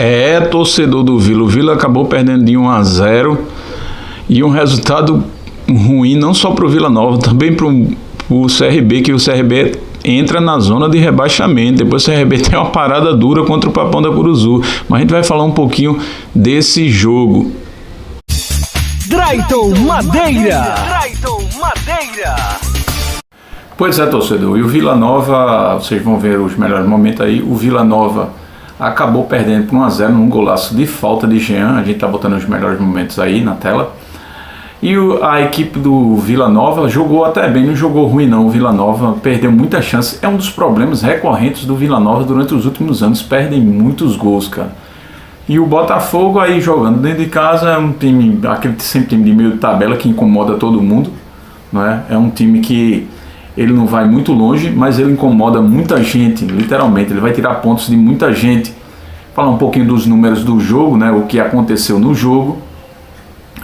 É, torcedor do Vila. O Vila acabou perdendo de 1-0 e um resultado ruim não só para o Vila Nova, também para o CRB, que o CRB entra na zona de rebaixamento. Depois o CRB tem uma parada dura contra o Papão da Curuzu. Mas a gente vai falar um pouquinho desse jogo. Drayton Madeira. Pois é, torcedor. E o Vila Nova, vocês vão ver os melhores momentos aí. O Vila Nova acabou perdendo por 1-0 num golaço de falta de Jean. A gente tá botando os melhores momentos aí na tela. E a equipe do Vila Nova jogou até bem, não jogou ruim não. O Vila Nova perdeu muita chance. É um dos problemas recorrentes do Vila Nova durante os últimos anos. Perdem muitos gols, cara. E o Botafogo aí jogando dentro de casa é um time, aquele sempre time de meio de tabela que incomoda todo mundo, não é? É um time que ele não vai muito longe, mas ele incomoda muita gente, literalmente. Ele vai tirar pontos de muita gente. Falar um pouquinho dos números do jogo, né? O que aconteceu no jogo,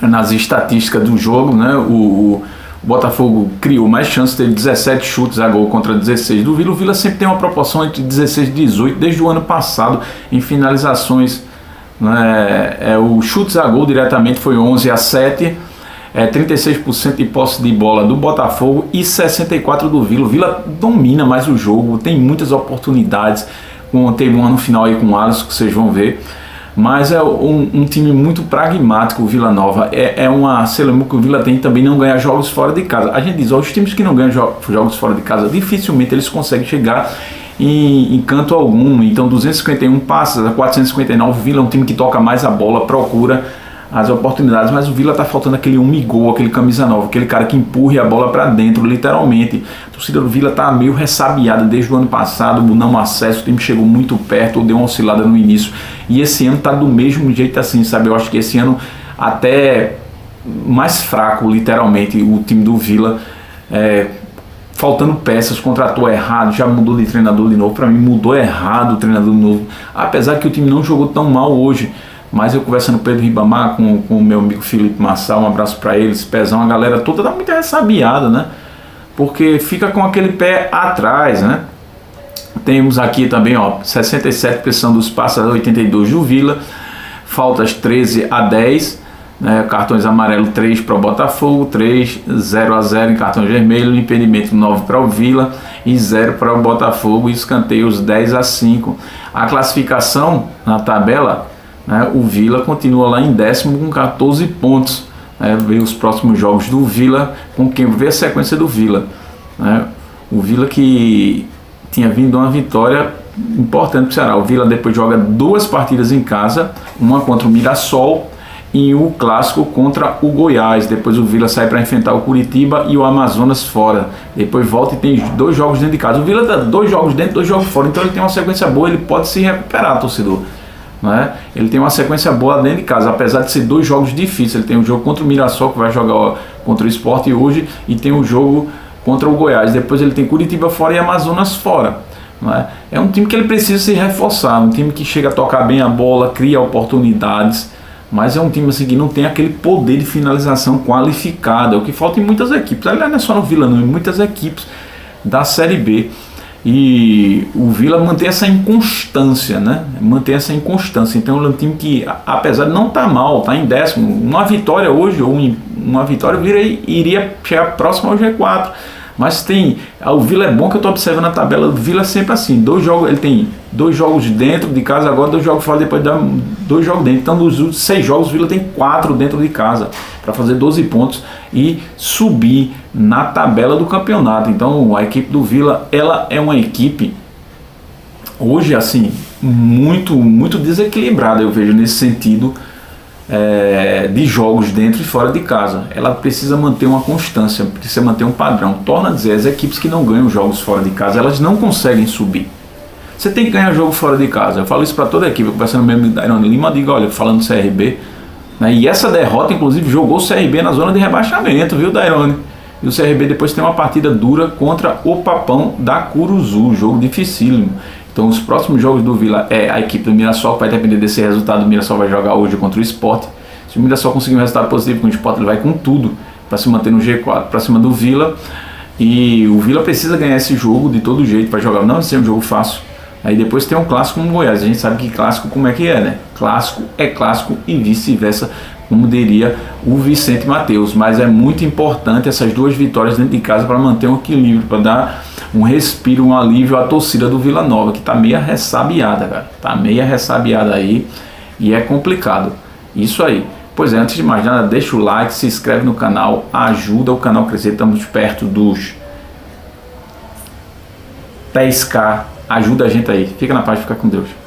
nas estatísticas do jogo, né? O Botafogo criou mais chances, teve 17 chutes a gol contra 16 do Vila. O Vila sempre tem uma proporção entre 16 e 18, desde o ano passado, em finalizações. O chutes a gol diretamente foi 11-7, 36% de posse de bola do Botafogo e 64% do Vila. O Vila domina mais o jogo, tem muitas oportunidades. Teve um ano final aí com o Alisson, que vocês vão ver. Mas é um time muito pragmático, o Vila Nova. É uma celebra que o Vila tem também, não ganhar jogos fora de casa. A gente diz, os times que não ganham jogos fora de casa, dificilmente eles conseguem chegar em canto algum. Então 251 passes a 459. O Vila é um time que toca mais a bola, procura as oportunidades, mas o Vila tá faltando aquele umigol, aquele camisa nova, aquele cara que empurre a bola para dentro, literalmente. A torcida do Vila tá meio ressabiada desde o ano passado, o não acesso, o time chegou muito perto, deu uma oscilada no início, e esse ano tá do mesmo jeito assim, sabe? Eu acho que esse ano até mais fraco, literalmente, o time do Vila, faltando peças, contratou errado, já mudou de treinador de novo. Para mim mudou errado o treinador de novo, apesar que o time não jogou tão mal hoje. Mas eu conversando com o Pedro Ribamar, com o meu amigo Felipe Marçal, um abraço para eles, Pezão, a galera toda tá muito ressabiada, né? Porque fica com aquele pé atrás, né? Temos aqui também, ó, 67 pressão dos passes a 82 do Vila, faltas 13-10, né? Cartões amarelos 3 para o Botafogo, 3, 0-0 em cartão vermelho, impedimento 9 para o Vila e 0 para o Botafogo, e escanteios 10-5. A classificação na tabela, né, o Vila continua lá em 10º com 14 pontos. Vê os próximos jogos do Vila, com quem vê a sequência do Vila. Né, o Vila que tinha vindo uma vitória importante para o Ceará. O Vila depois joga 2 partidas em casa, uma contra o Mirassol e o clássico contra o Goiás. Depois o Vila sai para enfrentar o Curitiba e o Amazonas fora. Depois volta e tem 2 jogos dentro de casa. O Vila dá 2 jogos dentro, 2 jogos fora. Então ele tem uma sequência boa, ele pode se recuperar, torcedor. Ele tem uma sequência boa dentro de casa, apesar de ser 2 jogos difíceis. Ele tem um jogo contra o Mirassol, que vai jogar contra o Sport hoje, e tem um jogo contra o Goiás. Depois ele tem Curitiba fora e Amazonas fora. É um time que ele precisa se reforçar, um time que chega a tocar bem a bola, cria oportunidades, mas é um time assim, que não tem aquele poder de finalização qualificada, o que falta em muitas equipes. Aliás, não é só no Vila não, em muitas equipes da Série B. E o Vila mantém essa inconstância, né? Mantém essa inconstância. Então é um time que, apesar de não estar mal, está em 10º, uma vitória hoje, ou uma vitória, o Vila iria chegar próximo ao G4. Mas o Vila é bom, que eu estou observando a tabela do Vila sempre assim, 2 jogos, ele tem 2 jogos dentro de casa, agora 2 jogos fora, depois dá 2 jogos dentro. Então dos 6 jogos o Vila tem 4 dentro de casa, para fazer 12 pontos e subir na tabela do campeonato. Então a equipe do Vila, ela é uma equipe hoje assim, muito desequilibrada, eu vejo nesse sentido, de jogos dentro e fora de casa. Ela precisa manter uma constância, precisa manter um padrão. Torna a dizer, as equipes que não ganham jogos fora de casa, elas não conseguem subir. Você tem que ganhar jogo fora de casa. Eu falo isso para toda a equipe. Eu conversando mesmo com o Dairone Lima, digo, olha, falando do CRB, né, e essa derrota inclusive jogou o CRB na zona de rebaixamento, viu, Dairone? E o CRB depois tem uma partida dura contra o Papão da Curuzu, jogo dificílimo. Então os próximos jogos do Vila é a equipe do Mirassol, que vai depender desse resultado. O Mirassol vai jogar hoje contra o Sport. Se o Mirassol conseguir um resultado positivo com o Sport, ele vai com tudo para se manter no G4, para cima do Vila. E o Vila precisa ganhar esse jogo de todo jeito para jogar. Não vai ser um jogo fácil. Aí depois tem um clássico como o Goiás. A gente sabe que clássico como é que é, né? Clássico é clássico e vice-versa, como diria o Vicente Mateus. Mas é muito importante essas duas vitórias dentro de casa para manter um equilíbrio, para dar um respiro, um alívio à torcida do Vila Nova, que tá meio ressabiada, cara. Tá meio ressabiada aí e é complicado. Isso aí. Pois é, antes de mais nada, deixa o like, se inscreve no canal, ajuda o canal a crescer. Estamos perto dos 10k. Ajuda a gente aí. Fica na paz, fica com Deus.